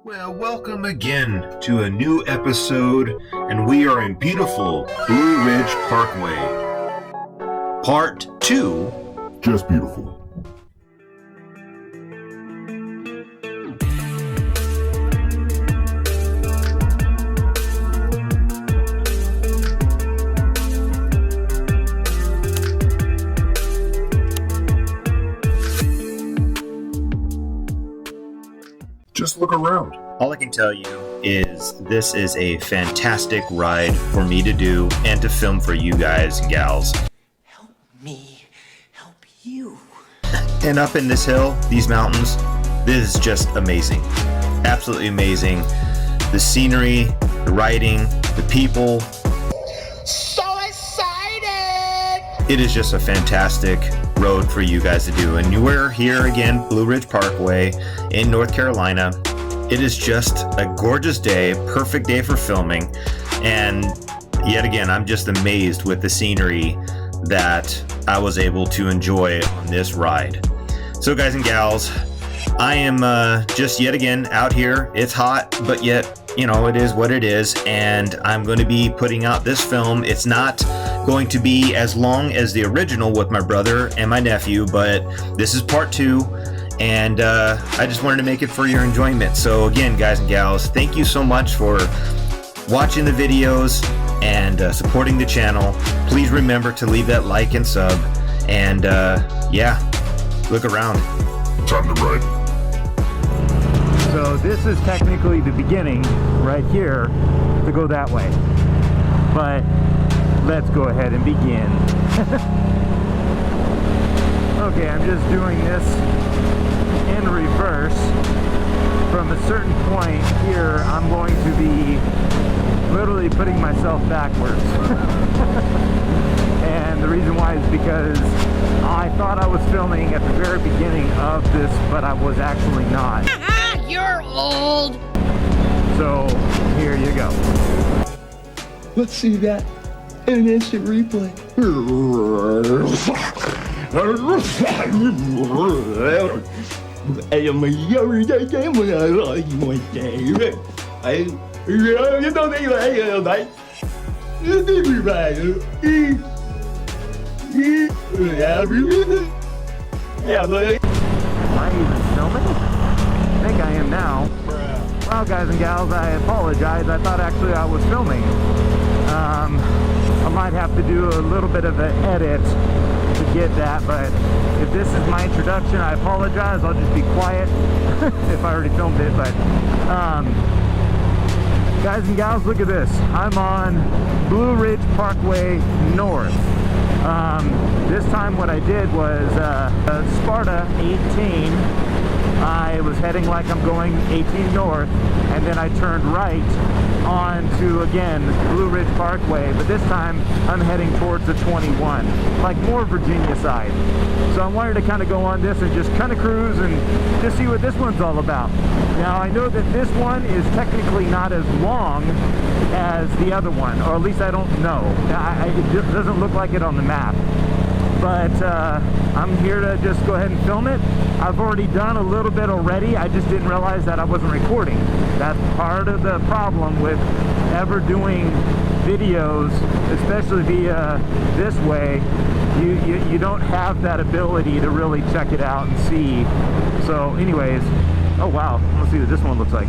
Well, welcome again to a new episode, and we are in beautiful Blue Ridge Parkway. Part 2. Just beautiful. Just look around. All I can tell you is this is a fantastic ride for me to do and to film for you guys and gals. Help me help you. And up in this hill, these mountains, this is just amazing. Absolutely amazing. The scenery, the riding, the people. So excited! It is just a fantastic road for you guys to do. And we're here again, Blue Ridge Parkway in North Carolina. It is just a gorgeous day, perfect day for filming. And yet again, I'm just amazed with the scenery that I was able to enjoy on this ride. So guys and gals, I am just yet again out here. It's hot, but yet, you know, it is what it is. And I'm going to be putting out this film. It's not going to be as long as the original with my brother and my nephew, but this is part 2. And I just wanted to make it for your enjoyment. So again, guys and gals, thank you so much for watching the videos and supporting the channel. Please remember to leave that like and sub. And yeah, look around. Time to ride. So this is technically the beginning right here to go that way. But let's go ahead and begin. Okay, I'm just doing this in reverse. From a certain point here, I'm going to be literally putting myself backwards. And the reason why is because I thought I was filming at the very beginning of this, but I was actually not. You're old! So, here you go. Let's see that in an instant replay. Am I even filming? I think I am now. Well, guys and gals, I apologize. I thought actually I was filming. I might have to do a little bit of an edit to get that, but if this is my introduction, I apologize. I'll just be quiet if I already filmed it. But guys and gals, look at this. I'm on Blue Ridge Parkway North. This time what I did was Sparta 18. I was heading like I'm going 18 north, and then I turned right onto, again, Blue Ridge Parkway, but this time I'm heading towards the 21, like more Virginia side. So I wanted to kind of go on this and just kind of cruise and just see what this one's all about. Now I know that this one is technically not as long as the other one, or at least I don't know. It just doesn't look like it on the map. But I'm here to just go ahead and film it. I've already done a little bit already. I just didn't realize that I wasn't recording. That's part of the problem with ever doing videos, especially via this way. You don't have that ability to really check it out and see. So anyways, oh wow, let's see what this one looks like.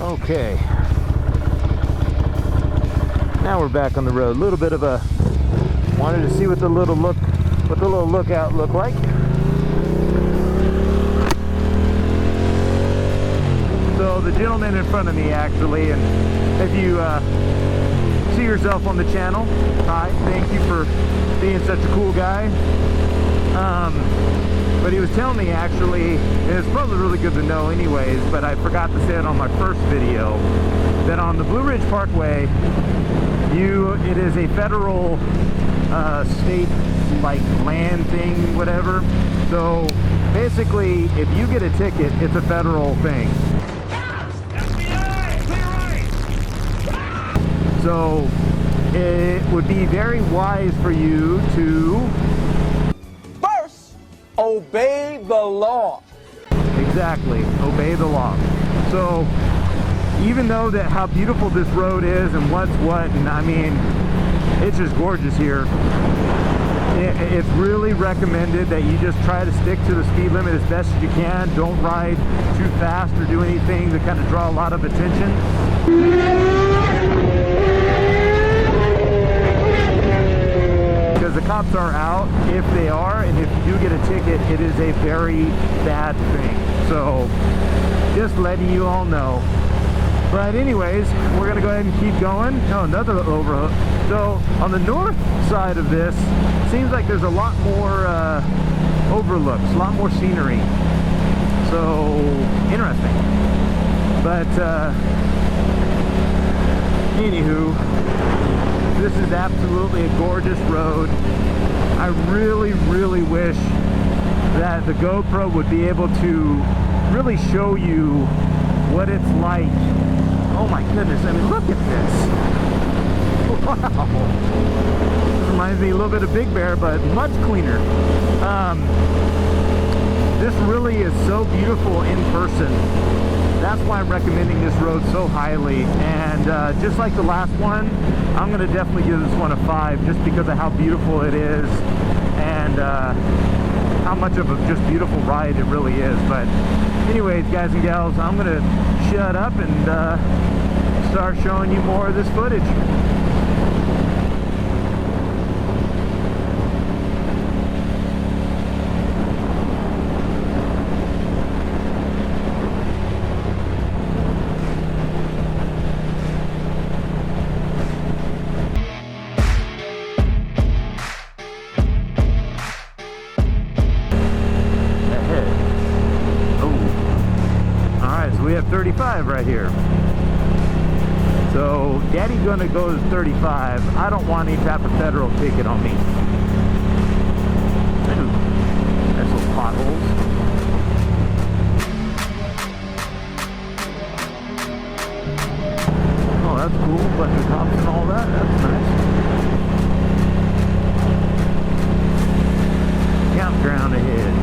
Okay, now we're back on the road. A little bit of a, wanted to see what the little lookout looked like. So the gentleman in front of me actually, and if you see yourself on the channel, hi, thank you for being such a cool guy. But he was telling me actually, and it's probably really good to know anyways, but I forgot to say it on my first video, that on the Blue Ridge Parkway, it is a federal state like land thing, whatever. So basically, if you get a ticket, it's a federal thing. So it would be very wise for you to First, obey the law. exactly obey the law. So even though that how beautiful this road is and what's what, and I mean, it's just gorgeous here. It's really recommended that you just try to stick to the speed limit as best as you can. Don't ride too fast or do anything to kind of draw a lot of attention. Because the cops are out if they are, and if you do get a ticket, it is a very bad thing. So just letting you all know. But anyways, we're gonna go ahead and keep going. Oh, another overhook. So on the north side of this, seems like there's a lot more overlooks, a lot more scenery. So interesting. But anywho, this is absolutely a gorgeous road. I really, really wish that the GoPro would be able to really show you what it's like. Oh my goodness, I mean, look at this. Wow. This reminds me a little bit of Big Bear, but much cleaner. This really is so beautiful in person. That's why I'm recommending this road so highly. And just like the last one, I'm gonna definitely give this one a 5 just because of how beautiful it is and how much of a just beautiful ride it really is. But anyways, guys and gals, I'm gonna shut up and start showing you more of this footage. We have 35 right here. So Daddy's gonna go to 35. I don't want any type of federal ticket on me. Ooh, there's some potholes. Oh, that's cool. Bunch of cops and all that. That's nice. Campground ahead.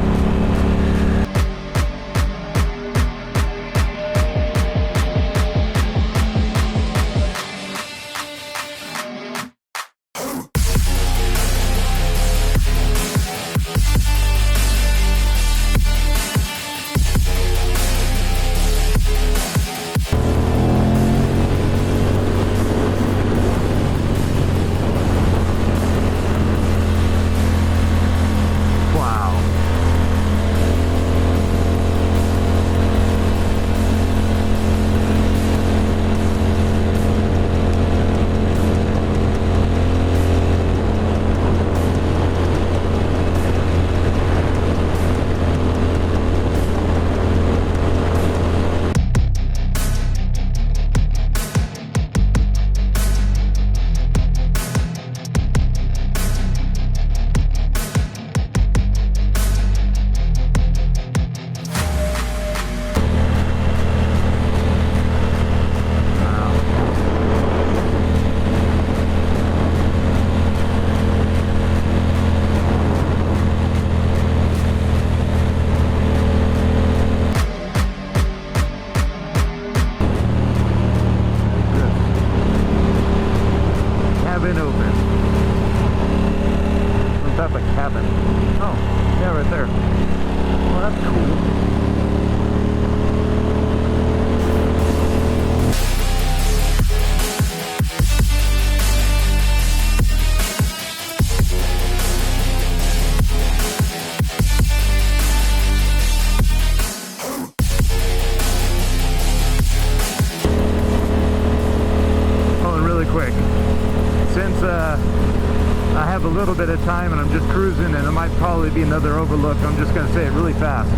I have a little bit of time and I'm just cruising, and it might probably be another overlook. I'm just going to say it really fast.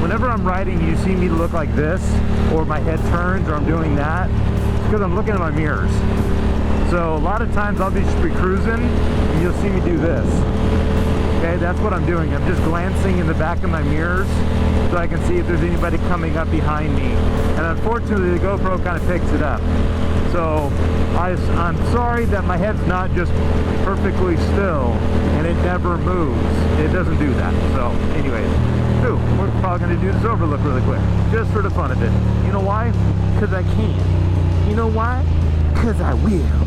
Whenever I'm riding, you see me look like this, or my head turns, or I'm doing that, it's because I'm looking at my mirrors. So a lot of times I'll just be cruising and you'll see me do this. Okay, that's what I'm doing. I'm just glancing in the back of my mirrors so I can see if there's anybody coming up behind me. And unfortunately, the GoPro kind of picks it up. So I'm sorry that my head's not just perfectly still and it never moves. It doesn't do that. So anyways, we're probably going to do this overlook really quick, just for the fun of it. You know why? Because I can. You know why? Because I will.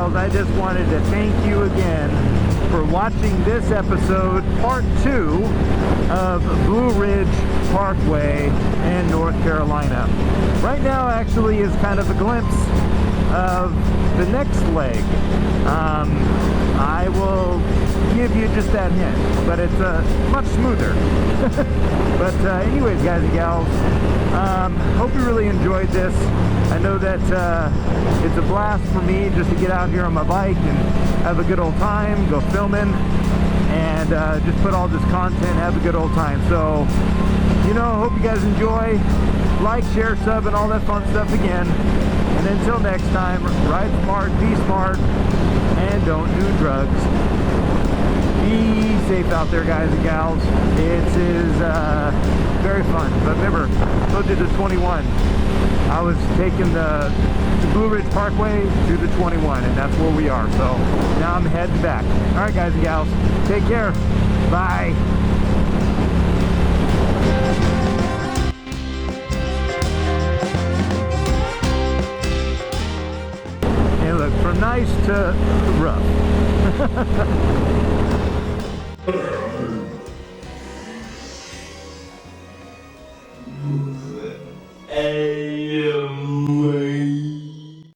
I just wanted to thank you again for watching this episode, part 2 of Blue Ridge Parkway in North Carolina. Right now actually is kind of a glimpse of the next leg. I will give you just that hint, but it's much smoother. But anyways, guys and gals, hope you really enjoyed this. I know that it's a blast for me just to get out here on my bike and have a good old time, go filming, and just put all this content, have a good old time. So, you know, hope you guys enjoy. Like, share, sub, and all that fun stuff again. And until next time, ride smart, be smart, and don't do drugs. Peace. safe out there, guys and gals. It is very fun. But remember, I told you the 21. I was taking the Blue Ridge Parkway to the 21, and that's where we are. So now I'm heading back. All right, guys and gals, take care. Bye. Hey, look, from nice to rough.